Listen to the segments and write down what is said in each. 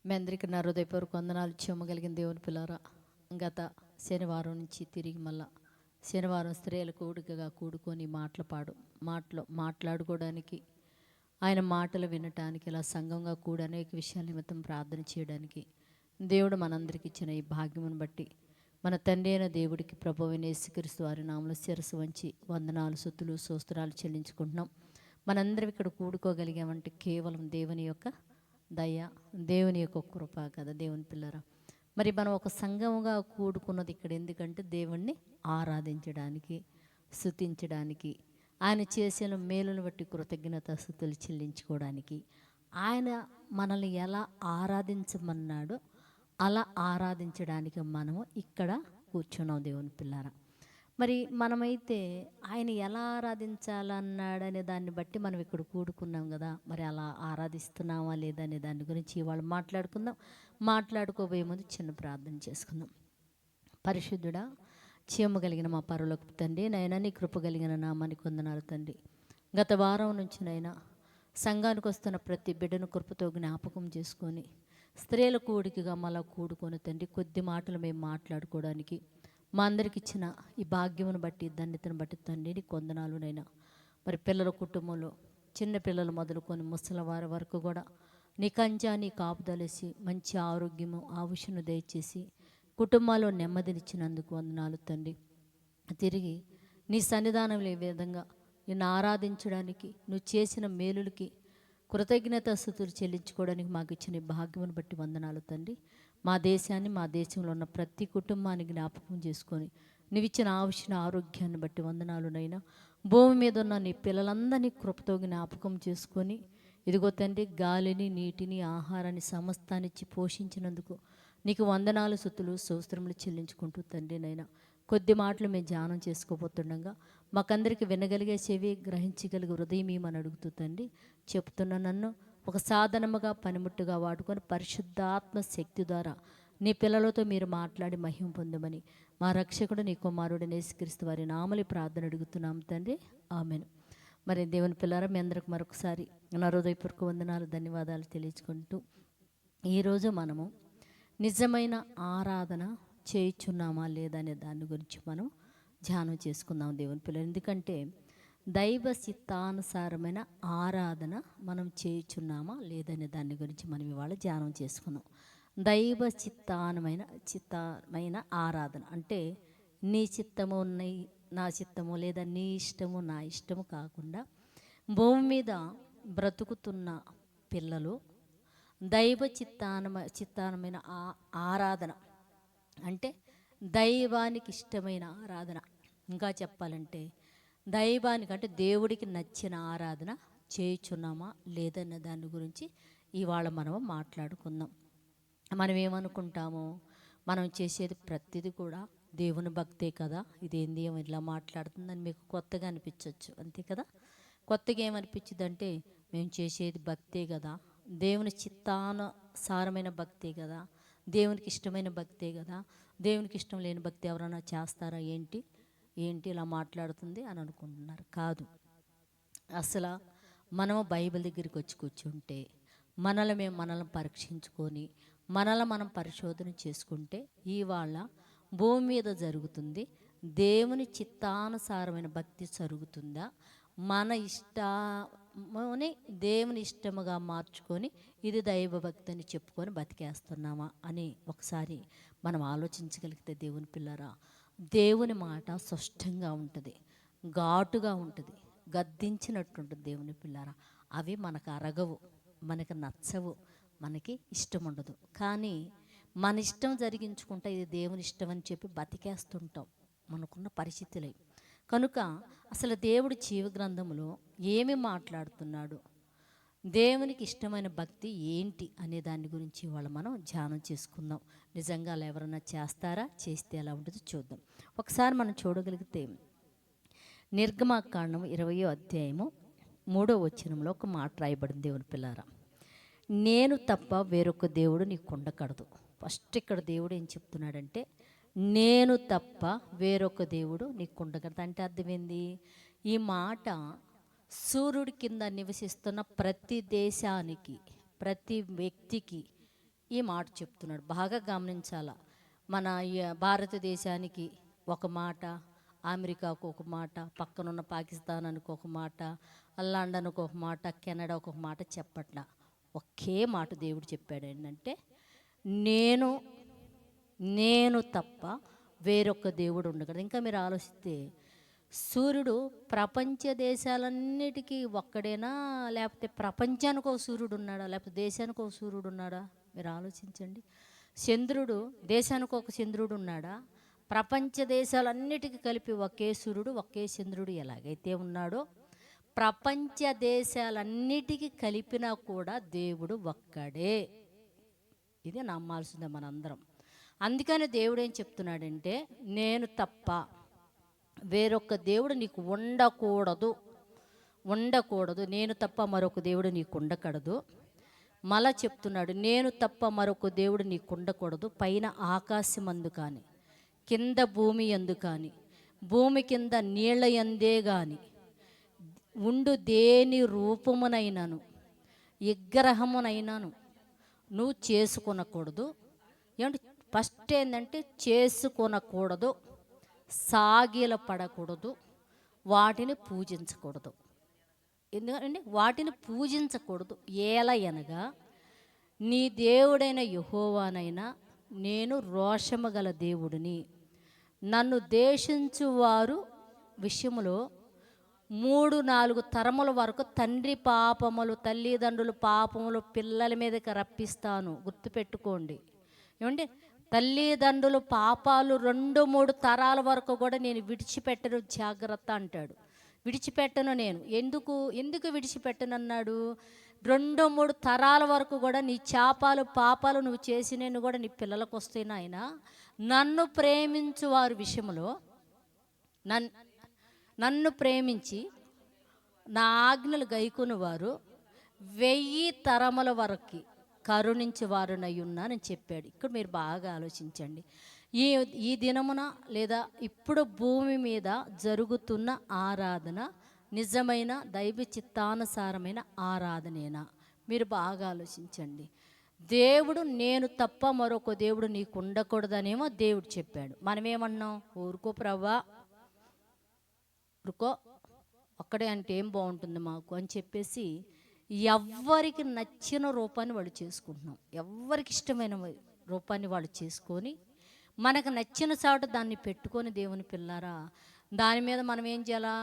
మీ అందరికీ నా హృదయపూర్వక వందనాలు. చెమ్మగలిగిన దేవుని పిల్లారా, గత శనివారం నుంచి తిరిగి మళ్ళా శనివారం స్త్రీల కూడికగా కూడుకొని మాట్లాడుకోవడానికి, ఆయన మాటలు వినటానికి, ఇలా సంఘంగా కూడి అనేక విషయాల నిమిత్తం ప్రార్థన చేయడానికి దేవుడు మనందరికి ఇచ్చిన ఈ భాగ్యమును బట్టి మన తండ్రి అయిన దేవుడికి ప్రభువైన యేసుక్రీస్తు వారి నామములో శిరస్సు వంచి వందనాలు, స్తుతులు, స్తోత్రాలు చెల్లించుకుంటున్నాం. మనందరం ఇక్కడ కూడుకోగలిగామంటే కేవలం దేవుని యొక్క దయ, దేవుని యొక్క కృప కదా దేవుని పిల్లరా. మరి మనం ఒక సంఘముగా కూడుకున్నది ఇక్కడ ఎందుకంటే దేవుణ్ణి ఆరాధించడానికి, స్తుతించడానికి, ఆయన చేసిన మేలును బట్టి కృతజ్ఞత స్తుతులు చెల్లించుకోవడానికి, ఆయన మనల్ని ఎలా ఆరాధించమన్నాడో అలా ఆరాధించడానికి మనము ఇక్కడ కూర్చున్నాం దేవుని పిల్లారా. మరి మనమైతే ఆయన ఎలా ఆరాధించాలన్నాడనే దాన్ని బట్టి మనం ఇక్కడ కూడుకున్నాం కదా. మరి అలా ఆరాధిస్తున్నామా లేదనే దాని గురించి ఇవాళ మాట్లాడుకుందాం. మాట్లాడుకోబోయే ముందు చిన్న ప్రార్థన చేసుకుందాం. పరిశుద్ధుడా, చీమ కలిగిన మా పరలోకపు తండ్రి, నైనా నీ కృప కలిగిన నామానికి వందనాలు తండ్రి. గత వారం నుంచి నైనా సంఘానికి వస్తున్న ప్రతి బిడ్డను కృపతో జ్ఞాపకం చేసుకొని స్త్రీల కూడికగా మళ్ళా కూడుకొని తండ్రి కొద్ది మాటలు మేము మాట్లాడుకోవడానికి మా అందరికి ఇచ్చిన ఈ భాగ్యమును బట్టి, ధన్యతను బట్టి తండ్రి నీకు వందనాలునైనా. మరి పిల్లల కుటుంబంలో చిన్న పిల్లలు మొదలుకొని ముసలివారి వరకు కూడా నీ కంచా, నీ కాపుదలేసి మంచి ఆరోగ్యము, ఆవుషను దయచేసి కుటుంబాల్లో నెమ్మదినిచ్చినందుకు వందనాలు తండ్రి. తిరిగి నీ సన్నిధానంలో ఏ విధంగా నిన్ను ఆరాధించడానికి, నువ్వు చేసిన మేలులకి కృతజ్ఞత స్తుతులు చెల్లించుకోవడానికి మాకు ఇచ్చిన భాగ్యమును బట్టి వందనాలు తండ్రి. మా దేశాన్ని, మా దేశంలో ఉన్న ప్రతి కుటుంబాన్ని జ్ఞాపకం చేసుకొని నువ్వు ఇచ్చిన ఆవశ్యన ఆరోగ్యాన్ని బట్టి వందనాలునైనా. భూమి మీద ఉన్న నీ పిల్లలందరినీ కృపతో జ్ఞాపకం చేసుకొని ఇదిగో తండ్రి గాలిని, నీటిని, ఆహారాన్ని సమస్తాన్ని ఇచ్చి పోషించినందుకు నీకు వందనాలు, స్తుతులు, స్తోత్రములు చెల్లించుకుంటూ తండ్రి నైనా కొద్ది మాటలు మేము ధ్యానం చేసుకోబోతుండగా మాకందరికి వినగలిగే చెవి, గ్రహించగలిగే హృదయం ఏమని అడుగుతూ తండ్రి చెప్తున్న నన్ను ఒక సాధనముగా, పనిముట్టుగా వాడుకొని పరిశుద్ధాత్మ శక్తి ద్వారా నీ పిల్లలతో మీరు మాట్లాడి మహిమ పొందమని మా రక్షకుడు నీ కుమారుడు యేసుక్రీస్తు వారి నామలి ప్రార్థన అడుగుతున్నాం తండ్రి, ఆమెను. మరి దేవుని పిల్లారా, మీ అందరికి మరొకసారి నా హృదయపూర్వక వందనాలు, ధన్యవాదాలు తెలియచుకుంటూ ఈరోజు మనము నిజమైన ఆరాధన చేయుచున్నామా లేదనే దాని గురించి మనం ధ్యానం చేసుకుందాం దేవుని పిల్లలు. ఎందుకంటే దైవ చిత్తానుసారమైన ఆరాధన మనం చేయుచున్నామా లేదనే దాని గురించి మనం ఇవాళ ధ్యానం చేసుకుందాం. దైవ చిత్తమైన ఆరాధన అంటే నీ చిత్తము నా చిత్తము, లేదా నీ ఇష్టము నా ఇష్టము కాకుండా భూమి మీద బ్రతుకుతున్న పిల్లలు దైవ చిత్తానమైన ఆరాధన అంటే దైవానికి ఇష్టమైన ఆరాధన, ఇంకా చెప్పాలంటే దైవానికి అంటే దేవుడికి నచ్చిన ఆరాధన చేయుచున్నామా లేదన్న దాని గురించి ఇవాళ మనం మాట్లాడుకుందాం. మనం ఏమనుకుంటామో, మనం చేసేది ప్రతిదీ కూడా దేవుని భక్తే కదా, ఇదేంది ఏమో ఇలా మాట్లాడుతుందని మీకు కొత్తగా అనిపించవచ్చు, అంతే కదా. కొత్తగా ఏమనిపించింది అంటే మేము చేసేది భక్తే కదా, దేవుని చిత్తానుసారమైన భక్తే కదా, దేవునికి ఇష్టమైన భక్తే కదా, దేవునికి ఇష్టం లేని భక్తి ఎవరైనా చేస్తారా ఏంటి ఇలా మాట్లాడుతుంది అని అనుకుంటున్నారు. కాదు, అసలు మనము బైబిల్ దగ్గరికి వచ్చి కూర్చుంటే మనల్ని పరీక్షించుకొని మనం పరిశోధన చేసుకుంటే ఇవాళ భూమి మీద జరుగుతుంది దేవుని చిత్తానుసారమైన భక్తి జరుగుతుందా, మన ఇష్టముని దేవుని ఇష్టముగా మార్చుకొని ఇది దైవభక్తి అని చెప్పుకొని బతికేస్తున్నామా అని ఒకసారి మనం ఆలోచించగలిగితే దేవుని పిల్లరా, దేవుని మాట స్పష్టంగా ఉంటుంది, ఘాటుగా ఉంటుంది, గద్దించినట్టుంటుంది దేవుని పిల్లరా. అవి మనకు అరగవు, మనకు నచ్చవు, మనకి ఇష్టం ఉండదు. కానీ మన ఇష్టం జరిగించుకుంటే ఇది దేవుని ఇష్టం అని చెప్పి బతికేస్తుంటాం మనకున్న పరిస్థితులే. కనుక అసలు దేవుడు జీవగ్రంథంలో ఏమి మాట్లాడుతున్నాడు, దేవునికి ఇష్టమైన భక్తి ఏంటి అనే దాని గురించి ఇవాళ మనం ధ్యానం చేసుకుందాం. నిజంగా అలా ఎవరైనా చేస్తారా, చేస్తే ఎలా ఉంటుందో చూద్దాం. ఒకసారి మనం చూడగలిగితే నిర్గమాకాండం 20వ అధ్యాయము 3వ వచనంలో ఒక మాట రాయబడింది దేవుని పిల్లారా. నేను తప్ప వేరొక దేవుడు నీకు ఉండకూడదు. ఫస్ట్ ఇక్కడ దేవుడు ఏం చెప్తున్నాడంటే నేను తప్ప వేరొక దేవుడు నీకు ఉండకూడదు. అంటే అర్థమైంది, ఈ మాట సూర్యుడి కింద నివసిస్తున్న ప్రతి దేశానికి, ప్రతి వ్యక్తికి ఈ మాట చెప్తున్నాడు. బాగా గమనించాల. మన ఈ భారతదేశానికి ఒక మాట, అమెరికాకు ఒక మాట, పక్కనున్న పాకిస్తానానికి ఒక మాట, లండన్కు ఒక మాట, కెనడాకు ఒక మాట చెప్పట్లా. ఒకే మాట దేవుడు చెప్పాడు. ఏంటంటే, నేను నేను తప్ప వేరొక దేవుడు ఉండకూడదు. ఇంకా మీరు ఆలోచిస్తే సూర్యుడు ప్రపంచ దేశాలన్నిటికీ ఒక్కడేనా, లేకపోతే ప్రపంచానికి ఒక సూర్యుడు ఉన్నాడా, లేకపోతే దేశానికి ఒక సూర్యుడు ఉన్నాడా? మీరు ఆలోచించండి. చంద్రుడు దేశానికి ఒక చంద్రుడు ఉన్నాడా? ప్రపంచ దేశాలన్నిటికీ కలిపి ఒకే సూర్యుడు ఒకే చంద్రుడు ఎలాగైతే ఉన్నాడో, ప్రపంచ దేశాలన్నిటికీ కలిపినా కూడా దేవుడు ఒక్కడే. ఇది నమ్మాల్సిందే మనందరం. అందుకని దేవుడు ఏం చెప్తున్నాడంటే, నేను తప్ప వేరొక దేవుడు నీకు ఉండకూడదు, ఉండకూడదు. నేను తప్ప మరొక దేవుడు నీకు ఉండకూడదు. మళ్ళా చెప్తున్నాడు, నేను తప్ప మరొక దేవుడు నీకు ఉండకూడదు. పైన ఆకాశమందు కానీ, కింద భూమి యందు కానీ, భూమి కింద నీళ్ళ యందే కానీ ఉండు దేని రూపమునైనాను విగ్రహమునైనాను నువ్వు చేసుకొనకూడదు. ఏమంటే ఫస్ట్ ఏంటంటే చేసుకొనకూడదు, సాగిల పడకూడదు, వాటిని పూజించకూడదు. ఎందుకంటే వాటిని పూజించకూడదు. ఏలయనగా నీ దేవుడైన యెహోవానైనా నేను రోషము గల దేవుడిని, నన్ను దేశించువారు విషయములో 3-4 తరముల వరకు తండ్రి పాపములు, తల్లిదండ్రుల పాపములు పిల్లల మీదకి రప్పిస్తాను. గుర్తుపెట్టుకోండి. ఏమంటే తల్లిదండ్రులు పాపాలు 2-3 తరాల వరకు కూడా నేను విడిచిపెట్టను, జాగ్రత్త అంటాడు. విడిచిపెట్టను నేను. ఎందుకు విడిచిపెట్టను అన్నాడు? 2-3 తరాల వరకు కూడా నీ పాపాలు నువ్వు చేసినవి కూడా నీ పిల్లలకు వస్తాయి నాయన. నన్ను ప్రేమించు వారి విషయంలో, నన్ను ప్రేమించి నా ఆజ్ఞలు గైకొని వారు 1000 తరముల వరకు కరుణించి వారునై ఉన్నానని చెప్పాడు. ఇక్కడ మీరు బాగా ఆలోచించండి. ఈ దినమున లేదా ఇప్పుడు భూమి మీద జరుగుతున్న ఆరాధన నిజమైన దైవ చిత్తానుసారమైన ఆరాధనేనా? మీరు బాగా ఆలోచించండి. దేవుడు నేను తప్ప మరొక దేవుడు నీకు ఉండకూడదనేమో దేవుడు చెప్పాడు. మనమేమన్నాం? ఊరుకో ప్రభా, ఊరుకో, ఒక్కడే అంటే ఏం బాగుంటుంది మాకు అని చెప్పేసి ఎవ్వరికి నచ్చిన రూపాన్ని వాళ్ళు చేసుకుంటున్నాం. ఎవ్వరికి ఇష్టమైన రూపాన్ని వాళ్ళు చేసుకొని మనకు నచ్చిన చాట దాన్ని పెట్టుకొని, దేవుని పిల్లారా, దాని మీద మనం ఏం చేయాలా?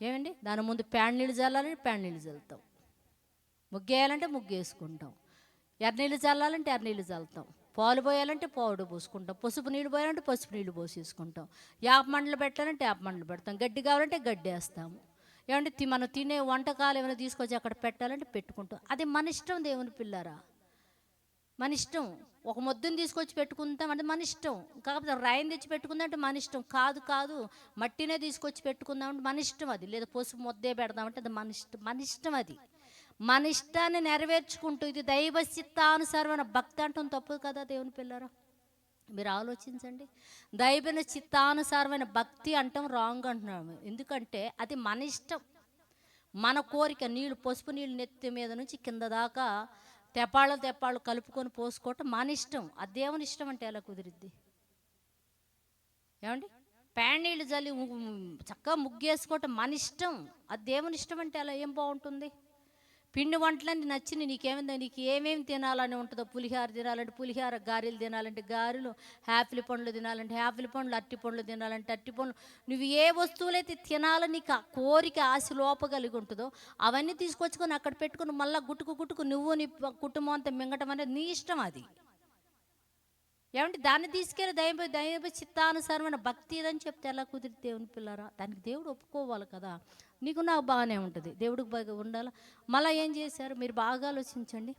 ఏమండి, దాని ముందు ప్యాడ్ నీళ్ళు చల్లాలంటే ప్యాడ్ నీళ్ళు చల్లుతాం, ముగ్గేయాలంటే ముగ్గు వేసుకుంటాం, ఎర్రనీళ్ళు చల్లాలంటే ఎర్రనీళ్ళు చల్లుతాం, పాలు పోయాలంటే పావుడు పోసుకుంటాం, పసుపు నీళ్ళు పోయాలంటే పసుపు నీళ్ళు పోసేసుకుంటాం, యాప మండలు పెట్టాలంటే యాప మండలు పెడతాం, గడ్డి కావాలంటే గడ్డి వేస్తాము. ఏమంటే మనం తినే వంటకాలు ఏమైనా తీసుకొచ్చి అక్కడ పెట్టాలంటే పెట్టుకుంటాం. అది మన ఇష్టం దేవుని పిల్లారా, మన ఇష్టం. ఒక మొద్దుని తీసుకొచ్చి పెట్టుకుంటాం అంటే మన ఇష్టం. కాకపోతే రాయిని తెచ్చి పెట్టుకుందాం అంటే మన ఇష్టం. కాదు మట్టినే తీసుకొచ్చి పెట్టుకుందాం అంటే మన ఇష్టం అది. లేదా పసుపు మొద్దే పెడదామంటే అది మన ఇష్టం అది. మన ఇష్టాన్ని నెరవేర్చుకుంటూ ఇది దైవ చిత్తానుసారమైన భక్తి అంటాం తప్పు కదా దేవుని పిల్లారా? మీరు ఆలోచించండి. దైవ చిత్తానుసారమైన భక్తి అంటాం రాంగ్ అంటున్నాము. ఎందుకంటే అది మన ఇష్టం, మన కోరిక. నీళ్ళు, పసుపు నీళ్ళు నెత్తి మీద నుంచి కింద దాకా తెప్పాళ్ళు కలుపుకొని పోసుకోవటం మన ఇష్టం. అది దేవుని ఇష్టం అంటే ఎలా కుదిరిద్ది? ఏమండి, ప్యాన్ నీళ్ళు జల్లి చక్కగా ముగ్గేసుకోవటం మన ఇష్టం. అది దేవుని ఇష్టం అంటే అలా ఏం బాగుంటుంది? పిండి వంటలన్నీ నచ్చింది నీకేమైందా? నీకు ఏమేమి తినాలని ఉంటుందో, పులిహార తినాలంటే పులిహార, గారెలు తినాలంటే గారెలు, యాపిల్ పండ్లు తినాలంటే యాపిల్ పండ్లు, అరటి పండ్లు తినాలంటే అరటి పండ్లు. నువ్వు ఏ వస్తువులైతే తినాలని నీకు కోరిక, ఆశ లోపగలిగి ఉంటుందో అవన్నీ తీసుకొచ్చుకొని అక్కడ పెట్టుకుని మళ్ళీ గుట్టుకు నువ్వు నీ కుటుంబం అంతా మింగటం అనేది నీ ఇష్టం. అది ఏమంటే దాన్ని తీసుకెళ్ళి దైవ చిత్తానుసారమైన భక్తి ఇదని చెప్తే ఎలా కుదిరి దేవుని పిల్లరా? దానికి దేవుడు ఒప్పుకోవాలి కదా. నీకు నాకు బాగానే ఉంటుంది, దేవుడికి బాగా ఉండాలి. మళ్ళీ ఏం చేశారు మీరు బాగా ఆలోచించండి.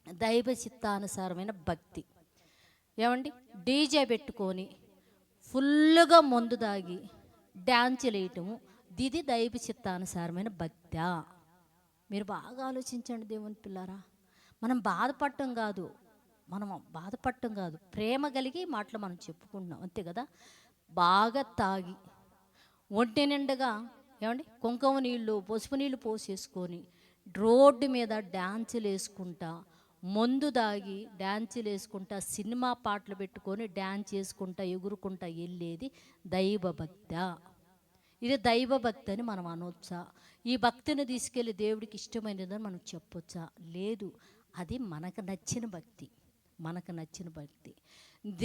దైవ చిత్తానుసారమైన భక్తి. ఏమండి, డీజే పెట్టుకొని ఫుల్గా మందు దాగి డ్యాన్సులు వేయటము, ఇది దైవ చిత్తానుసారమైన భక్త్యా? మీరు బాగా ఆలోచించండి దేవుని పిల్లారా. మనం బాధపడటం కాదు, ప్రేమ కలిగి మాటలు మనం చెప్పుకుంటున్నాం అంతే కదా. బాగా తాగి ఒంటి నిండుగా ఏమండి కుంకుమ నీళ్ళు, పసుపు నీళ్ళు పోసేసుకొని రోడ్డు మీద డ్యాన్సులు వేసుకుంటా మందు దాగి డ్యాన్సులు వేసుకుంటా సినిమా పాటలు పెట్టుకొని డ్యాన్స్ చేసుకుంటా ఎగురుకుంటా వెళ్ళేది దైవభక్త. ఇది దైవభక్తి అని మనం అనొచ్చా? ఈ భక్తిని తీసుకెళ్ళి దేవుడికి ఇష్టమైనదని మనం చెప్పొచ్చా? లేదు. అది మనకు నచ్చిన భక్తి, మనకు నచ్చిన భక్తి.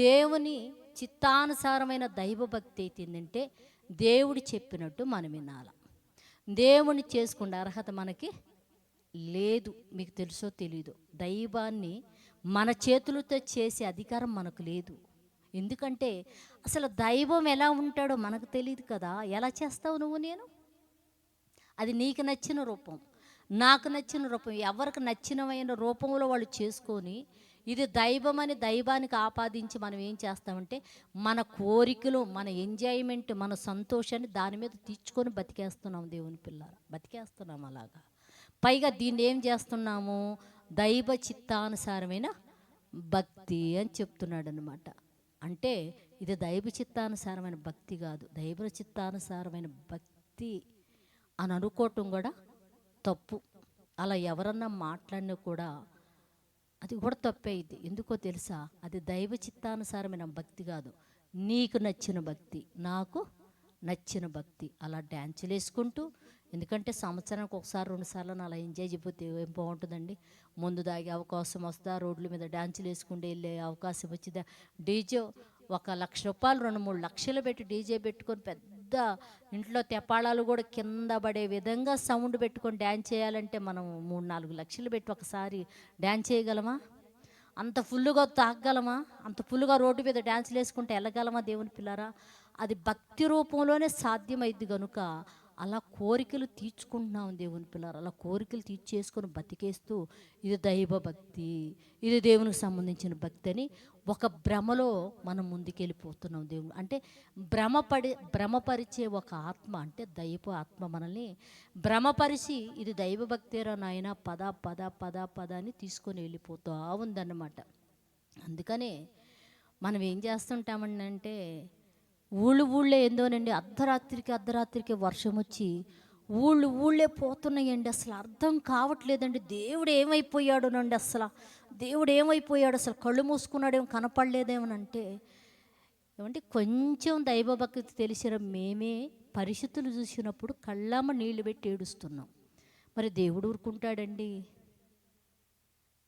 దేవుని చిత్తానుసారమైన దైవభక్తి ఏంటంటే దేవుడు చెప్పినట్టు మనం వినాలి. దేవుని చేసుకునే అర్హత మనకి లేదు. మీకు తెలుసో తెలీదు, దైవాన్ని మన చేతులతో చేసే అధికారం మనకు లేదు. ఎందుకంటే అసలు దైవం ఎలా ఉంటాడో మనకు తెలియదు కదా. ఎలా చేస్తావు నువ్వు? నేను అది నీకు నచ్చిన రూపం, నాకు నచ్చిన రూపం, ఎవరికి నచ్చినమైన రూపంలో వాళ్ళు చేసుకొని ఇది దైవం అని దైవానికి ఆపాదించి మనం ఏం చేస్తామంటే మన కోరికలు, మన ఎంజాయ్మెంట్, మన సంతోషాన్ని దాని మీద తీర్చుకొని బతికేస్తున్నాం. దేవుని పిల్లలు బతికేస్తున్నాం అలాగా. పైగా దీన్ని ఏం చేస్తున్నాము? దైవ చిత్తానుసారమైన భక్తి అని చెప్తున్నాడు అనమాట. అంటే ఇది దైవ చిత్తానుసారమైన భక్తి కాదు, దైవ చిత్తానుసారమైన భక్తి అని అనుకోవటం కూడా తప్పు. అలా ఎవరన్నా మాట్లాడినా కూడా అది కూడా తప్పే ఇది. ఎందుకో తెలుసా? అది దైవ చిత్తానుసారమైన భక్తి కాదు, నీకు నచ్చిన భక్తి, నాకు నచ్చిన భక్తి. అలా డ్యాన్సులు వేసుకుంటూ, ఎందుకంటే సంవత్సరానికి ఒకసారి 2 సార్లు అలా ఎంజాయ్ చేయకపోతే ఏం బాగుంటుందండి? ముందు దాగే అవకాశం వస్తుందా? రోడ్ల మీద డ్యాన్సులు వేసుకుంటూ వెళ్ళే అవకాశం వచ్చిందా? డీజే ₹1,00,000 2-3 లక్షలు పెట్టి డీజే పెట్టుకొని పెద్ద ఇంట్లో తెపాళాలు కూడా కింద పడే విధంగా సౌండ్ పెట్టుకొని డ్యాన్స్ చేయాలంటే మనం 3-4 లక్షలు పెట్టి ఒకసారి డ్యాన్స్ చేయగలమా? అంత ఫుల్లుగా తాగగలమా? అంత ఫుల్లుగా రోడ్డు మీద డ్యాన్సులు వేసుకుంటే వెళ్ళగలమా? దేవుని పిల్లారా, అది భక్తి రూపంలోనే సాధ్యమైంది కనుక అలా కోరికలు తీర్చుకుంటున్నాం. దేవుని పిల్లారా, అలా కోరికలు తీర్చేసుకొని బతికేస్తూ ఇది దైవ భక్తి, ఇది దేవునికి సంబంధించిన భక్తి అని ఒక భ్రమలో మనం ముందుకెళ్ళిపోతున్నాం. దేవుడు అంటే భ్రమపరిచే ఒక ఆత్మ, అంటే దైవ ఆత్మ మనల్ని భ్రమపరిచి ఇది దైవభక్తేరా నాయన పద పద పద పద అని తీసుకొని వెళ్ళిపోతూ ఉందన్నమాట. అందుకనే మనం ఏం చేస్తుంటామండి అంటే ఊళ్ళే ఏందోనండి అర్ధరాత్రికి వర్షం వచ్చి ఊళ్ళే పోతున్నాయండి. అసలు అర్థం కావట్లేదండి. దేవుడు ఏమైపోయాడునండి, అసలు దేవుడు ఏమైపోయాడు, అసలు కళ్ళు మూసుకున్నాడేమో కనపడలేదేమోనంటే ఏమంటే కొంచెం దైవభక్తి తెలిసిన మేమే పరిస్థితులు చూసినప్పుడు కళ్ళమ్మ నీళ్లు పెట్టి ఏడుస్తున్నాం. మరి దేవుడు ఊరుకుంటాడండి?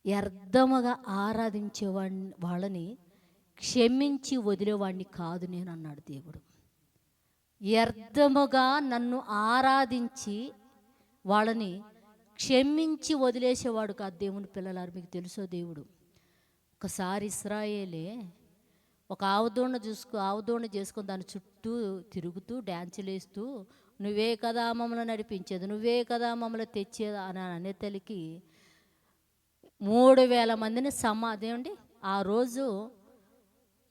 వ్యర్థముగా ఆరాధించే వాళ్ళని క్షమించి వదిలేవాడిని కాదు నేను అన్నాడు దేవుడు. వ్యర్థముగా నన్ను ఆరాధించి వాళ్ళని క్షమించి వదిలేసేవాడు కాదు దేవుని పిల్లలారు. మీకు తెలుసో దేవుడు ఒకసారి ఇశ్రాయేలే ఒక ఆవుదోణ చేసుకొని దాని చుట్టూ తిరుగుతూ డ్యాన్సులు వేస్తూ నువ్వే కదా మమ్మల్ని నడిపించేది, నువ్వే కదా మమ్మల్ని తెచ్చేది అని అనే తల్లికి 3,000 మందిని అదేమండి ఆ రోజు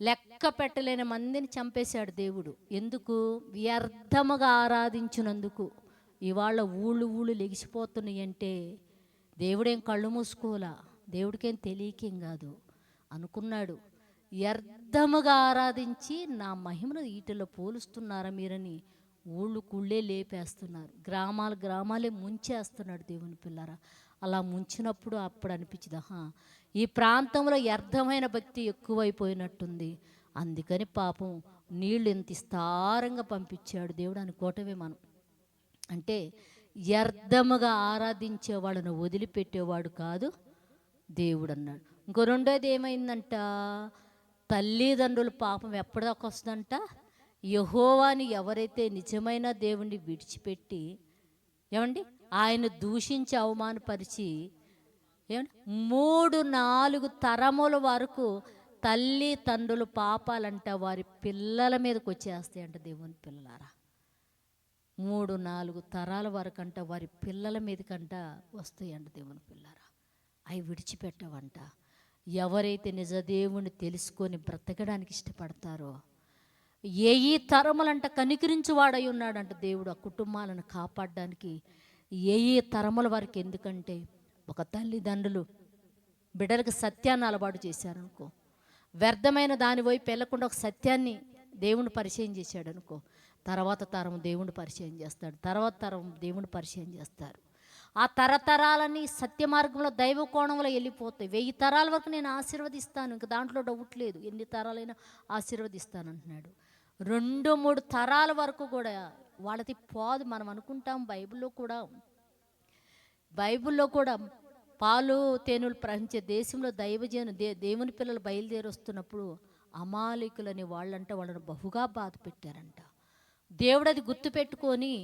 లెక్క పెట్టలేని మందిని చంపేశాడు దేవుడు. ఎందుకు? వ్యర్థముగా ఆరాధించినందుకు. ఇవాళ ఊళ్ళు లెగిసిపోతున్నాయి అంటే దేవుడేం కళ్ళు మూసుకోలా, దేవుడికేం తెలియకేం కాదు అనుకున్నాడు. వ్యర్థముగా ఆరాధించి నా మహిమను వీటిలో పోలుస్తున్నారా మీరని ఊళ్ళే లేపేస్తున్నారు, గ్రామాలే ముంచేస్తున్నాడు దేవుని పిల్లరా. అలా ముంచినప్పుడు అప్పుడు అనిపించింది, ఈ ప్రాంతంలో వ్యర్థమైన భక్తి ఎక్కువైపోయినట్టుంది, అందుకని పాపం నీళ్ళు ఎంత విస్తారంగా పంపించాడు దేవుడు అనుకోవటమే మనం. అంటే వ్యర్థముగా ఆరాధించే వాళ్ళను వదిలిపెట్టేవాడు కాదు దేవుడు అన్నాడు. ఇంకో రెండోది ఏమైందంట, తల్లిదండ్రుల పాపం ఎప్పటిదాకా వస్తుందంట, యెహోవాని ఎవరైతే నిజమైన దేవుణ్ణి విడిచిపెట్టి ఏమండి ఆయన దూషించి అవమానపరిచి ఏమండి 3-4 తరముల వరకు తల్లి తండ్రులు పాపాలంట వారి పిల్లల మీదకి వచ్చేస్తాయంట దేవుని పిల్లలారా. 3-4 తరాల వరకు అంట వారి పిల్లల మీదకంట వస్తాయంట దేవుని పిల్లలారా. అవి విడిచిపెట్టవంట. ఎవరైతే నిజ దేవుణ్ణి తెలుసుకొని బ్రతకడానికి ఇష్టపడతారో ఈ తరములంట కనికరించువాడై ఉన్నాడంట దేవుడు ఆ కుటుంబాలను కాపాడడానికి. ఈ తరముల వరకు. ఎందుకంటే ఒక తల్లిదండ్రులు బిడ్డలకు సత్యాన్ని అలవాటు చేశారనుకో, వ్యర్థమైన దాని వైపు వెళ్ళకుండా ఒక సత్యాన్ని దేవుని పరిచయం చేశాడు అనుకో, తర్వాత తరం దేవుని పరిచయం చేస్తాడు, తర్వాత తరం దేవుని పరిచయం చేస్తారు. ఆ తరతరాలని సత్య మార్గంలో దైవ కోణంలో వెళ్ళిపోతాయి. 1000 తరాల వరకు నేను ఆశీర్వదిస్తాను, ఇంక దాంట్లో డౌట్ లేదు. ఎన్ని తరాలైనా ఆశీర్వదిస్తాను అంటున్నాడు. 2, 3 తరాల వరకు కూడా వాళ్ళది పోదు. మనం అనుకుంటాం బైబిల్లో కూడా పాలు తేనెలు ప్రవహించే దేశంలో దేవుని పిల్లలు బయలుదేరి వస్తున్నప్పుడు అమాలేకులని వాళ్ళంట వాళ్ళని బహుగా బాధ పెట్టారంట. దేవుడు అది గుర్తుపెట్టుకొని,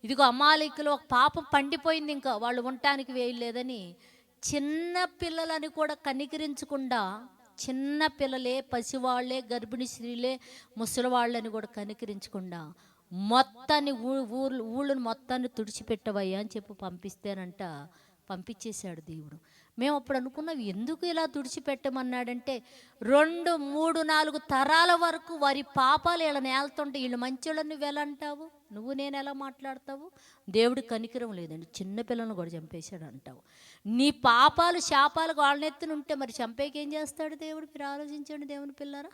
ఇదిగో అమాలేకులు ఒక పాపం పండిపోయింది, ఇంకా వాళ్ళు ఉండటానికి వేయలేదని చిన్న పిల్లలని కూడా కనికరించకుండా, చిన్న పిల్లలే, పసివాళ్లే, గర్భిణీ స్త్రీలే, ముసలివాళ్ళని కూడా కనికరించకుండా మొత్తాన్ని ఊళ్ళను మొత్తాన్ని తుడిచిపెట్టవయ్యా అని చెప్పి పంపించేశాడు దేవుడు. మేము అప్పుడు అనుకున్నాం, ఎందుకు ఇలా తుడిచిపెట్టమన్నాడంటే 2, 3, 4 తరాల వరకు వారి పాపాలు వీళ్ళ నేలుతుంటే వీళ్ళు మంచోళ్ళని నువ్వు ఎలా అంటావు? నేను ఎలా మాట్లాడతావు? దేవుడు కనికరం లేదండి, చిన్నపిల్లలను కూడా చంపేశాడు అంటావు. నీ పాపాలు శాపాలు వాళ్ళనెత్తున ఉంటే మరి చంపేకేం చేస్తాడు దేవుడు? మీరు ఆలోచించండి దేవుని పిల్లరా.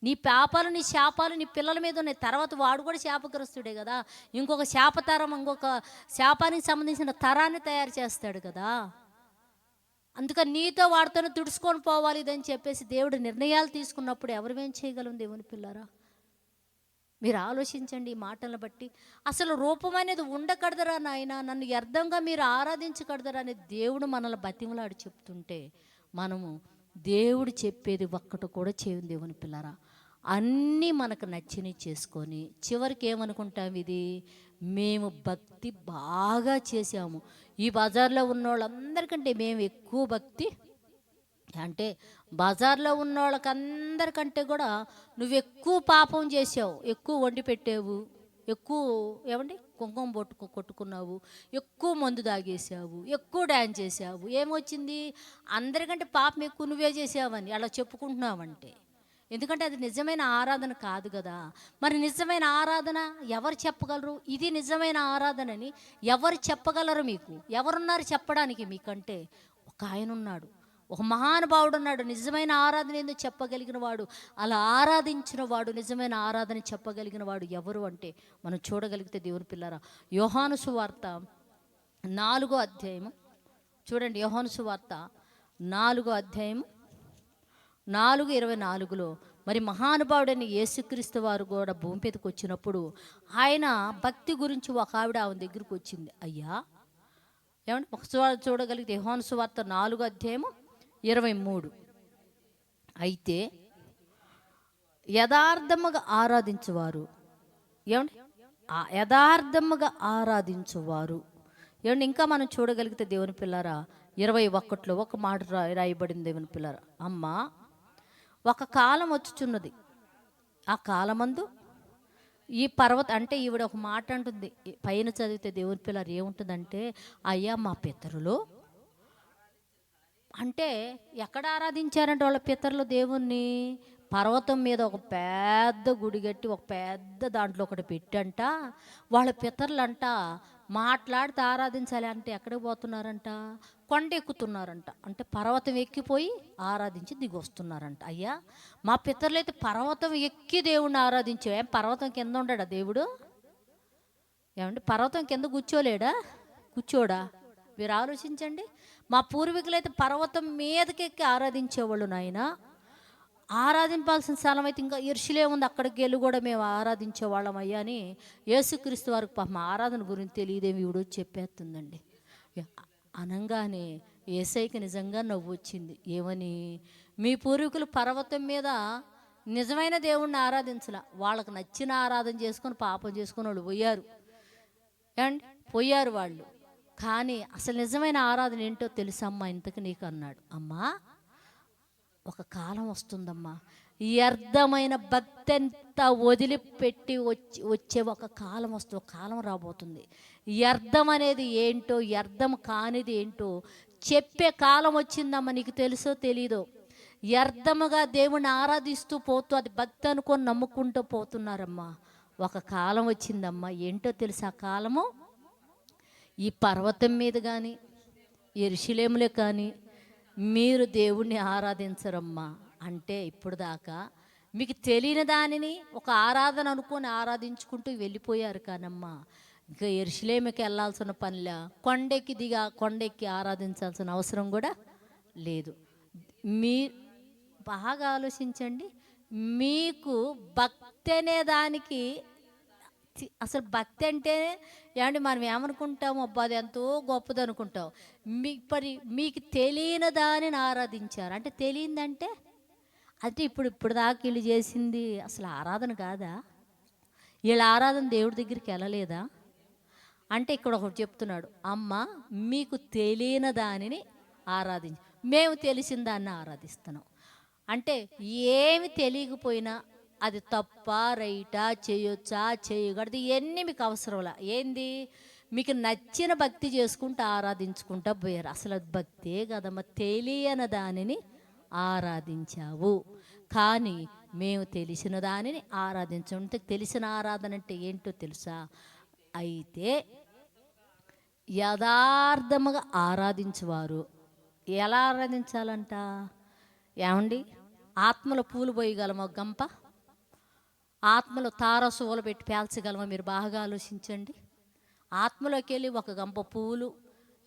నీ పాపాలు నీ శాపాలు నీ పిల్లల మీద ఉన్నాయి. తర్వాత వాడు కూడా శాపగ్రస్తుడే కదా. ఇంకొక శాపానికి సంబంధించిన తరాన్ని తయారు చేస్తాడు కదా. అందుకని నీతో వాడితోనే తుడుచుకొని పోవాలి ఇదని చెప్పేసి దేవుడు నిర్ణయాలు తీసుకున్నప్పుడు ఎవరిమేం చేయగలం దేవుని పిల్లరా? మీరు ఆలోచించండి ఈ మాటలను బట్టి. అసలు రూపం అనేది ఉండకడదరా నాయన, నన్ను వ్యర్థంగా మీరు ఆరాధించకడదరా అని దేవుడు మనల్ని బతిమలాడి చెప్తుంటే మనము దేవుడు చెప్పేది ఒక్కటి కూడా చేయను దేవుని పిల్లరా. అన్నీ మనకు నచ్చినవి చేసుకొని చివరికి ఏమనుకుంటాం, ఇది మేము భక్తి బాగా చేసాము, ఈ బజార్లో ఉన్న వాళ్ళందరికంటే మేము ఎక్కువ భక్తి, అంటే బజార్లో ఉన్న వాళ్ళకందరికంటే కూడా నువ్వు ఎక్కువ పాపం చేసావు, ఎక్కువ వండి పెట్టావు, ఎక్కువ కుంకుమ కొట్టుకున్నావు, ఎక్కువ మందు తాగేసావు, ఎక్కువ డ్యాన్స్ చేసావు. ఏమొచ్చింది? అందరికంటే పాపం ఎక్కువ నువ్వే చేసావని అలా చెప్పుకుంటున్నావంటే. ఎందుకంటే అది నిజమైన ఆరాధన కాదు కదా. మరి నిజమైన ఆరాధన ఎవరు చెప్పగలరు? ఇది నిజమైన ఆరాధనని ఎవరు చెప్పగలరు? మీకు ఎవరున్నారు చెప్పడానికి? మీకంటే ఒక ఆయన ఉన్నాడు, ఒక మహానుభావుడు ఉన్నాడు, నిజమైన ఆరాధన ఏందో చెప్పగలిగిన వాడు. అలా ఆరాధించిన వాడు, నిజమైన ఆరాధన చెప్పగలిగిన వాడు ఎవరు అంటే మనం చూడగలిగితే దేవుని పిల్లరా, యోహాను సువార్త 4వ అధ్యాయము చూడండి. యోహాను సువార్త 4వ అధ్యాయము 4:24లో మరి మహానుభావుడైన యేసుక్రీస్తు వారు కూడా భూమి మీదకి వచ్చినప్పుడు ఆయన భక్తి గురించి ఒక ఆవిడ ఆయన దగ్గరికి వచ్చింది. అయ్యా ఒకసారి చూడగలిగితే యోహాను సువార్త 4వ అధ్యాయము 23. అయితే యథార్థముగా ఆరాధించువారు ఇంకా మనం చూడగలిగితే దేవుని పిల్లరా 21లో ఒక మాట రాయబడింది దేవుని పిల్లరా. అమ్మా, ఒక కాలం వచ్చుచున్నది, ఆ కాలమందు ఈ అంటే ఈవిడ ఒక మాట అంటుంది, పైన చదివితే దేవుని పిల్లలు ఏముంటుందంటే, అయ్యా మా పితరులు అంటే ఎక్కడ ఆరాధించారంటే వాళ్ళ పితరులు దేవుణ్ణి పర్వతం మీద ఒక పెద్ద గుడి కట్టి ఒక పెద్ద దాంట్లో ఒకటి పెట్టంట. వాళ్ళ పితరులంట మాట్లాడితే ఆరాధించాలి అంటే ఎక్కడికి పోతున్నారంట? కొండ ఎక్కుతున్నారంట. అంటే పర్వతం ఎక్కిపోయి ఆరాధించి దిగి వస్తున్నారంట. అయ్యా మా పితరులు అయితే పర్వతం ఎక్కి దేవుణ్ణి ఆరాధించే, పర్వతం కింద ఉండడా దేవుడు? పర్వతం కింద కూర్చోడా? మీరు ఆలోచించండి. మా పూర్వీకులైతే పర్వతం మీదకెక్కి ఆరాధించేవాళ్ళు నాయన. ఆరాధింపాల్సిన స్థలం అయితే ఇంకా యెరూషలేము ఉంది, అక్కడికి వెళ్ళి కూడా మేము ఆరాధించేవాళ్ళం అయ్యా అని యేసుక్రీస్తు వారికి పాపం ఆరాధన గురించి తెలియదేమి ఈవిడ చెప్పేస్తుందండి. అనంగానే యేసయ్యకి నిజంగా నవ్వు వచ్చింది. ఏమని? మీ పూర్వీకులు పర్వతం మీద నిజమైన దేవుణ్ణి ఆరాధించలా, వాళ్ళకి నచ్చిన ఆరాధన చేసుకొని పాపం చేసుకొని వాళ్ళు పోయారు వాళ్ళు. కానీ అసలు నిజమైన ఆరాధన ఏంటో తెలుసమ్మా ఇంతకు నీకు అన్నాడు. అమ్మా, ఒక కాలం వస్తుందమ్మా, వ్యర్థమైన భక్తి అంతా వదిలిపెట్టి వచ్చే ఒక కాలం వస్తుంది, ఒక కాలం రాబోతుంది. వ్యర్థం అనేది ఏంటో, వ్యర్థం కానిది ఏంటో చెప్పే కాలం వచ్చిందమ్మా. నీకు తెలుసో తెలీదో, వ్యర్థముగా దేవుణ్ణి ఆరాధిస్తూ పోతూ అది భక్తి అనుకొని నమ్ముకుంటూ పోతున్నారమ్మా. ఒక కాలం వచ్చిందమ్మా, ఏంటో తెలుసు ఆ కాలము? ఈ పర్వతం మీద కానీ యెరూషలేములో కానీ మీరు దేవుణ్ణి ఆరాధించరమ్మా. అంటే ఇప్పుడు దాకా మీకు తెలియని దానిని ఒక ఆరాధన అనుకొని ఆరాధించుకుంటూ వెళ్ళిపోయారు. కానమ్మా, ఇక యెరూషలేముకి వెళ్ళాల్సిన పనిలా, కొండెక్కి ఆరాధించాల్సిన అవసరం కూడా లేదు. మీ బాగా ఆలోచించండి. మీకు భక్తి అనే దానికి అసలు భక్తి అంటే ఏమంటే మనం ఏమనుకుంటాము, అబ్బా అది ఎంతో గొప్పది అనుకుంటాం. మీకు తెలియని దానిని ఆరాధించారు అంటే తెలియందంటే అంటే ఇప్పుడు దాకా వీళ్ళు చేసింది అసలు ఆరాధన కాదా? వీళ్ళ ఆరాధన దేవుడి దగ్గరికి వెళ్ళలేదా? అంటే ఇక్కడ ఒకటి చెప్తున్నాడు, అమ్మ మీకు తెలియని దానిని ఆరాధించి, మేము తెలిసిన దాన్ని ఆరాధిస్తున్నాం. అంటే ఏమి తెలియకపోయినా అది తప్పా రైటా, చేయొచ్చా చేయకూడదు ఇవన్నీ మీకు అవసరంలా. ఏంది, మీకు నచ్చిన భక్తి చేసుకుంటూ ఆరాధించుకుంటా పోయారు. అసలు అది భక్తే కదమ్మా, తెలియని దానిని ఆరాధించావు. కానీ మేము తెలిసిన దానిని ఆరాధించంటే, తెలిసిన ఆరాధన అంటే ఏంటో తెలుసా? అయితే యథార్థముగా ఆరాధించేవారు ఎలా ఆరాధించాలంట? ఏమండి, ఆత్మలో పూలు పోయగలమా గంప? ఆత్మలో తారసువలు పెట్టి పేల్చగలమా? మీరు బాగా ఆలోచించండి. ఆత్మలోకి వెళ్ళి ఒక గంప పువ్వులు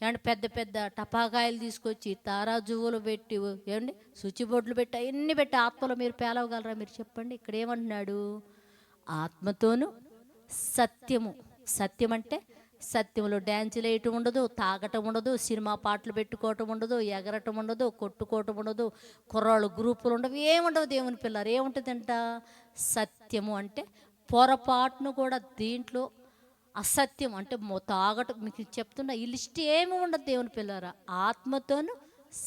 ఏమంటే పెద్ద పెద్ద టపాకాయలు తీసుకొచ్చి తారాజువ్వులు పెట్టి ఏమండి శుచిబొడ్లు పెట్టి అవన్నీ పెట్టి ఆత్మలో మీరు పేలవగలరా? మీరు చెప్పండి. ఇక్కడ ఏమంటున్నాడు? ఆత్మతోను సత్యము. సత్యం అంటే సత్యంలో డ్యాన్సులు వేయటం ఉండదు, తాగటం ఉండదు, సినిమా పాటలు పెట్టుకోవటం ఉండదు, ఎగరటం ఉండదు, కొట్టుకోవటం ఉండదు, కుర్రాళ్ళు గ్రూపులు ఉండవు, ఏముండవు. దేవుని పిల్లలు ఏముంటుందంట? సత్యము అంటే పొరపాటును కూడా దీంట్లో అసత్యం అంటే తాగటం, మీకు చెప్తున్నా ఈ లిస్ట్ ఏమి ఉండదు. దేవుని పిల్లరా, ఆత్మతోను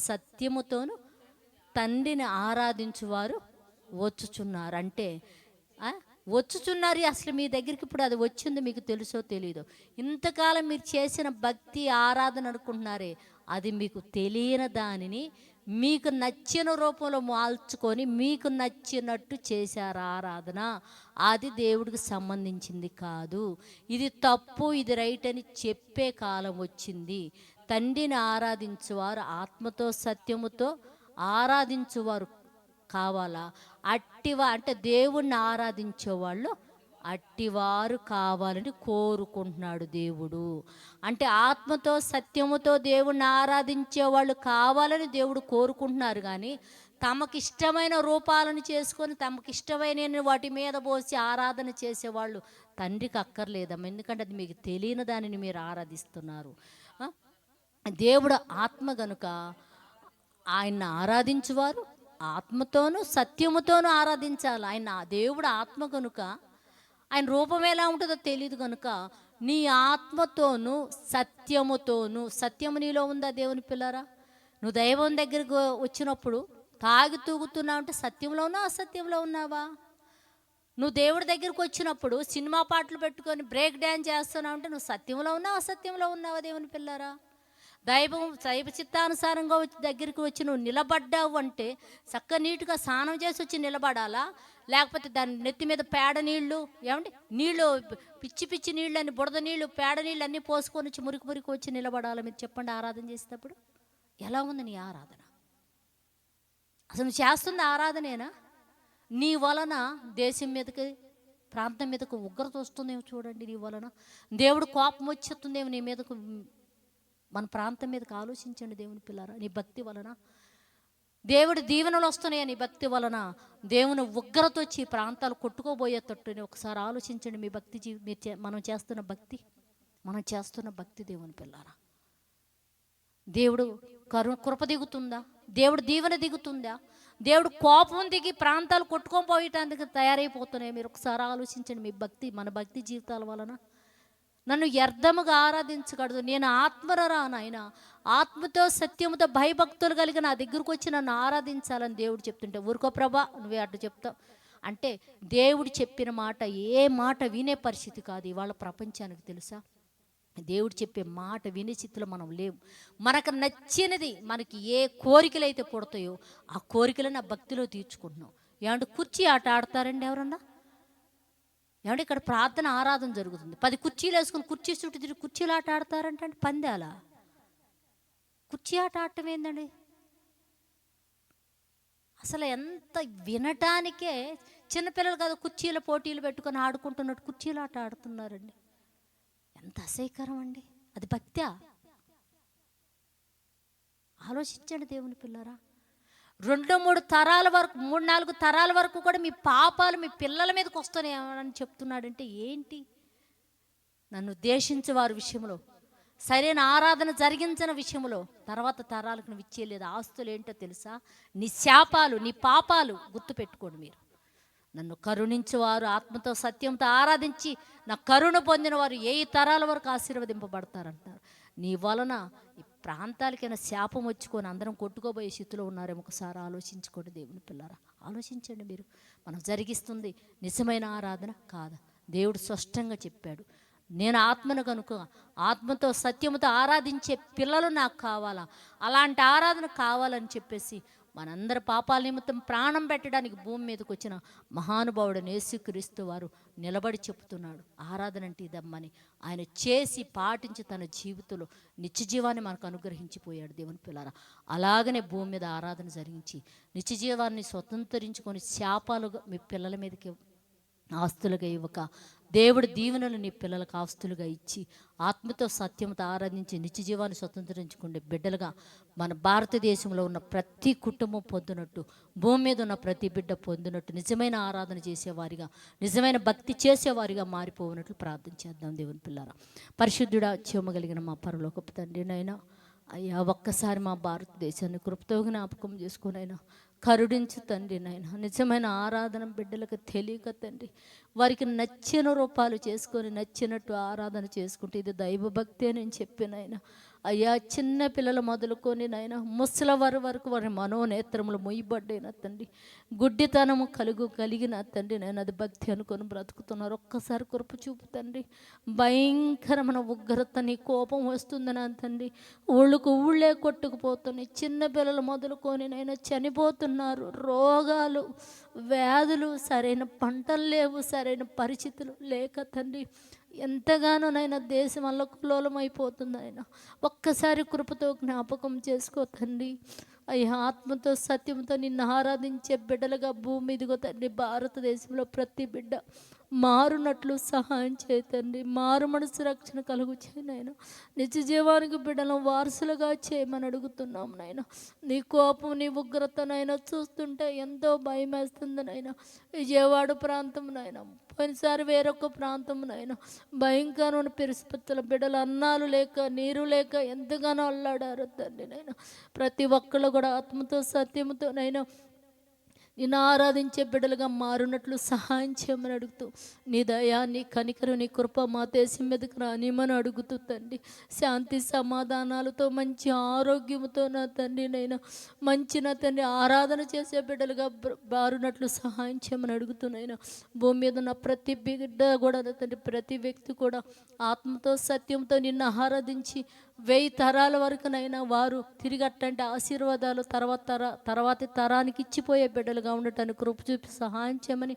సత్యముతోను తండ్రిని ఆరాధించువారు వచ్చుచున్నారు. అంటే వచ్చుచున్నారు. అసలు మీ దగ్గరికి ఇప్పుడు అది వచ్చింది మీకు తెలుసో తెలీదో. ఇంతకాలం మీరు చేసిన భక్తి ఆరాధన అనుకుంటున్నారే, అది మీకు తెలియని దానిని మీకు నచ్చిన రూపంలో మార్చుకొని మీకు నచ్చినట్టు చేశారు ఆరాధన. అది దేవుడికి సంబంధించింది కాదు. ఇది తప్పు, ఇది రైట్ అని చెప్పే కాలం వచ్చింది. తండ్రిని ఆరాధించువారు ఆత్మతో సత్యముతో ఆరాధించువారు కావాలా? అంటే దేవుణ్ణి ఆరాధించేవాళ్ళు అట్టివారు కావాలని కోరుకుంటున్నాడు దేవుడు. అంటే ఆత్మతో సత్యముతో దేవుణ్ణి ఆరాధించే వాళ్ళు కావాలని దేవుడు కోరుకుంటున్నారు. కానీ తమకిష్టమైన రూపాలను చేసుకొని తమకిష్టమైన వాటి మీద పోసి ఆరాధన చేసేవాళ్ళు తండ్రికి అక్కర్లేదమ్మా. ఎందుకంటే అది మీకు తెలియని దానిని మీరు ఆరాధిస్తున్నారు. దేవుడు ఆత్మ గనుక ఆయన్ని ఆరాధించువారు ఆత్మతోనూ సత్యముతోనూ ఆరాధించాలి. ఆయన దేవుడు ఆత్మ కనుక ఆయన రూపం ఎలా ఉంటుందో తెలియదు కనుక నీ ఆత్మతోనూ సత్యముతోనూ, సత్యము నీలో ఉందా దేవుని పిల్లరా? నువ్వు దైవం దగ్గరకు వచ్చినప్పుడు తాగి తూగుతున్నావు అంటే సత్యంలో ఉన్నావా అసత్యంలో ఉన్నావా? నువ్వు దేవుడి దగ్గరకు వచ్చినప్పుడు సినిమా పాటలు బ్రేక్ డ్యాన్స్ చేస్తున్నావు అంటే నువ్వు సత్యంలో ఉన్నావా అసత్యంలో ఉన్నావా దేవుని పిల్లరా? దైవ చిత్తానుసారంగా దగ్గరికి వచ్చి నువ్వు నిలబడ్డావు అంటే చక్క నీటుగా స్నానం చేసి వచ్చి నిలబడాలా? లేకపోతే దాని నెత్తి మీద పేడ నీళ్ళు, నీళ్ళు పిచ్చి నీళ్ళు అని, బురద నీళ్ళు, పేడ నీళ్ళు అన్నీ పోసుకొని వచ్చి మురికి వచ్చి నిలబడాలా? మీరు చెప్పండి. ఆరాధన చేసేటప్పుడు ఎలా ఉంది నీ ఆరాధన? అసలు నువ్వు చేస్తుంది ఆరాధనేనా? నీ వలన దేశం మీదకి, ప్రాంతం మీదకు ఉగ్రత వస్తుందేమో చూడండి. నీ వలన దేవుడు కోపం వచ్చేస్తుందేమో నీ మీదకు, మన ప్రాంతం మీదకి ఆలోచించండి దేవుని పిల్లారా. నీ భక్తి వలన దేవుడి దీవెనలు వస్తున్నాయా? నీ భక్తి వలన దేవుని ఉగ్రత వచ్చి ప్రాంతాలు కొట్టుకోబోయేటట్టు ఒకసారి ఆలోచించండి. మీ భక్తి మనం చేస్తున్న భక్తి దేవుని పిల్లారా, దేవుడు కృప దిగుతుందా? దేవుడు దీవెన దిగుతుందా? దేవుడు కోపం దిగి ప్రాంతాలు కొట్టుకోపోయటానికి తయారైపోతున్నాయి. మీరు ఒకసారి ఆలోచించండి. మీ భక్తి, మన భక్తి జీవితాల వలన నన్ను వ్యర్థముగా ఆరాధించకూడదు. నేను ఆత్మరా నాయన, ఆత్మతో సత్యముతో భయభక్తులు కలిగి నా దగ్గరకు వచ్చి నన్ను ఆరాధించాలని దేవుడు చెప్తుంటే ఊరుకో ప్రభా నువ్వే అట్టు చెప్తావు అంటే దేవుడు చెప్పిన మాట ఏ మాట వినే పరిస్థితి కాదు ఇవాళ ప్రపంచానికి. తెలుసా, దేవుడు చెప్పే మాట వినే స్థితిలో మనం లేవు. మనకు నచ్చినది, మనకి ఏ కోరికలు అయితే పుడతాయో ఆ కోరికలను ఆ భక్తిలో తీర్చుకుంటున్నాం. ఏమంటే కుర్చీ ఆట ఆడతారండి ఎవరన్నా? ఏమంటే ఇక్కడ ప్రార్థన ఆరాధన జరుగుతుంది, 10 కుర్చీలు వేసుకుని కుర్చీ చుట్టూ తిరిగి కుర్చీలు ఆట ఆడతారంటే పందాల కుర్చీ ఆట ఆడటం ఏందండి? అసలు ఎంత వినటానికే చిన్నపిల్లలు కదా కుర్చీల పోటీలు పెట్టుకొని ఆడుకుంటున్నట్టు కుర్చీలు ఆట ఆడుతున్నారండి. ఎంత అసహ్యకరం అండి. అది భక్త్యా? ఆలోచించండి దేవుని పిల్లరా. 2-3 తరాల వరకు, 3-4 తరాల వరకు కూడా మీ పాపాలు మీ పిల్లల మీదకి వస్తున్నాయని చెప్తున్నాడంటే ఏంటి? నన్ను ద్వేషించే వారి విషయంలో, సరైన ఆరాధన జరిగించిన విషయంలో తర్వాత తరాలకు నువ్వు ఇచ్చేయలేదు. ఆస్తులు ఏంటో తెలుసా? నీ శాపాలు, నీ పాపాలు గుర్తుపెట్టుకోండి మీరు. నన్ను కరుణించేవారు, ఆత్మతో సత్యంతో ఆరాధించి నా కరుణ పొందిన వారు ఏ తరాల వరకు ఆశీర్వదింపబడతారంటారు. నీ వలన ఈ ప్రాంతాలకైనా శాపం వచ్చుకొని అందరం కొట్టుకోబోయే స్థితిలో ఉన్నారేమో. ఒకసారి ఆలోచించుకోండి దేవుని పిల్లారా. ఆలోచించండి మీరు. మనం జరిగిస్తుంది నిజమైన ఆరాధన కాదా? దేవుడు స్పష్టంగా చెప్పాడు, నేను ఆత్మను కనుక ఆత్మతో సత్యముతో ఆరాధించే పిల్లలు నాకు కావాలా, అలాంటి ఆరాధన కావాలని చెప్పేసి మనందరి పాపాల నిమిత్తం ప్రాణం పెట్టడానికి భూమి మీదకి వచ్చిన మహానుభావుడు యేసుక్రీస్తు వారు నిలబడి చెప్తున్నాడు, ఆరాధన అంటే ఇదమ్మని. ఆయన చేసి పాటించి తన జీవితంలో నిత్య జీవాన్ని మనకు అనుగ్రహించిపోయాడు దేవుని పిల్లారా. అలాగనే భూమి మీద ఆరాధన జరిగించి నిత్య జీవాన్ని స్వతంత్రించుకొని శాపాలుగా మీ పిల్లల మీదకి ఆస్తులుగా ఇవ్వక, దేవుడి దీవెనలు నీ పిల్లలకు ఆస్తులుగా ఇచ్చి ఆత్మతో సత్యంతో ఆరాధించి నిత్య జీవాన్ని స్వతంత్రించుకునే బిడ్డలుగా మన భారతదేశంలో ఉన్న ప్రతి కుటుంబం పొందినట్టు, భూమి మీద ఉన్న ప్రతి బిడ్డ పొందినట్టు నిజమైన ఆరాధన చేసేవారిగా, నిజమైన భక్తి చేసేవారిగా మారిపోయినట్లు ప్రార్థన చేద్దాం దేవుని పిల్లారా. పరిశుద్ధుడా, జీవమగలిగిన మా పరలోకపు తండ్రి నైనా, అయ్యా ఒక్కసారి మా భారతదేశాన్ని కృపతో జ్ఞాపకం చేసుకునైనా కరుణించు తండ్రి నాయన. నిజమైన ఆరాధన బిడ్డలకు తెలియక తండ్రి, వారికి నచ్చిన రూపాలు చేసుకొని నచ్చినట్టు ఆరాధన చేసుకుంటే ఇది దైవభక్తి అని చెప్పినైనా. అయ్యా చిన్న పిల్లలు మొదలుకొని నాయన ముసలవారి వరకు వారి మనోనేత్రములు మొయ్యబడ్డాయిన తండ్రి, గుడ్డితనము కలిగిన తండ్రి నేను అది భక్తి అనుకొని బ్రతుకుతున్నారు. ఒక్కసారి కృప చూపు తండ్రి. భయంకరమైన ఉగ్రత నీ కోపం వస్తుందని తండ్రి, ఊళ్ళే కొట్టుకుపోతున్నాయి. చిన్న పిల్లలు మొదలుకొని నైనా చనిపోతున్నారు. రోగాలు, వ్యాధులు, సరైన పంటలు లేవు, సరైన పరిస్థితులు లేక తండ్రి ఎంతగానో నైనా దేశం అల్లకల్లోలం అయిపోతుంది. ఆయన ఒక్కసారి కృపతో జ్ఞాపకం చేసుకో తండ్రి. అయ్యా ఆత్మతో సత్యంతో నిన్ను ఆరాధించే బిడ్డలుగా భూమి ఇదిగో తండ్రి, భారతదేశంలో ప్రతి బిడ్డ మారునట్లు సహాయం చేయతండి. మారు మనసు రక్షణ కలుగు చేయనైనా, నిత్య జీవానికి బిడ్డలను వారసులుగా చేయమని అడుగుతున్నాం నాయన. నీ కోపం, నీ ఉగ్రతనైనా చూస్తుంటే ఎంతో భయం వేస్తుంది నాయన. విజయవాడ ప్రాంతం నాయన, పోయినసారి వేరొక ప్రాంతం నాయన, భయంకరమైన పరిస్థితుల బిడ్డలు అన్నాలు లేక నీరు లేక ఎంతగానో అల్లాడారు తండ్రి నాయన. ప్రతి ఒక్కళ్ళు కూడా ఆత్మతో సత్యముతో నైనా నిన్ను ఆరాధించే బిడ్డలుగా మారునట్లు సహాయం చేయమని అడుగుతూ, నీ దయా, నీ కనికరు, నీ కృప మా దేశం మీదకి రానిమని అడుగుతూ తండ్రి, శాంతి సమాధానాలతో మంచి ఆరోగ్యంతో నా తండ్రి నైనా మంచి నా తండ్రి ఆరాధన చేసే బిడ్డలుగా మారునట్లు సహాయం చేయమని అడుగుతున్నాయినా. భూమి మీద ఉన్న ప్రతి బిడ్డ కూడా నా తండ్రి, ప్రతి వ్యక్తి కూడా ఆత్మతో సత్యంతో నిన్ను ఆరాధించి 1000 తరాల వరకునైనా వారు తిరిగి అట్టంటే ఆశీర్వాదాలు తర్వాతి తరానికి ఇచ్చిపోయే బిడ్డలుగా ఉండటానికి కృప చూపి సహాయం చేయమని.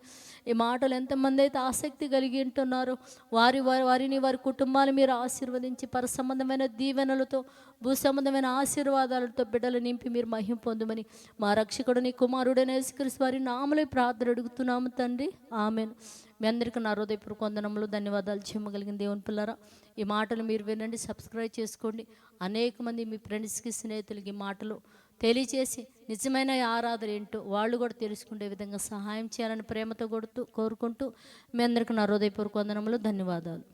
ఈ మాటలు ఎంతమంది అయితే ఆసక్తి కలిగి ఉంటున్నారో వారిని వారి కుటుంబాలు మీరు ఆశీర్వదించి పరసంబంధమైన దీవెనలతో, భూ సంబంధమైన ఆశీర్వాదాలతో బిడ్డలు నింపి మీరు మహిమ పొందమని మా రక్షకుడు నీ కుమారుడైన యేసుక్రీస్తు వారి నామములో ప్రార్థన అడుగుతున్నాము తండ్రి, ఆమేన్. మీ అందరికీ నా హృదయపూర్వక వందనములు, ధన్యవాదాలు. చేయగలిగిన దేవుని పిల్లరా, ఈ మాటలు మీరు వినండి, సబ్స్క్రైబ్ చేసుకోండి. అనేక మంది మీ ఫ్రెండ్స్కి, స్నేహితులకి ఈ మాటలు తెలియచేసి నిజమైన ఆరాధన ఏంటో వాళ్ళు కూడా తెలుసుకునే విధంగా సహాయం చేయాలని ప్రేమతో కోరుకుంటూ మీ అందరికీ నా హృదయపూర్వక వందనములు, ధన్యవాదాలు.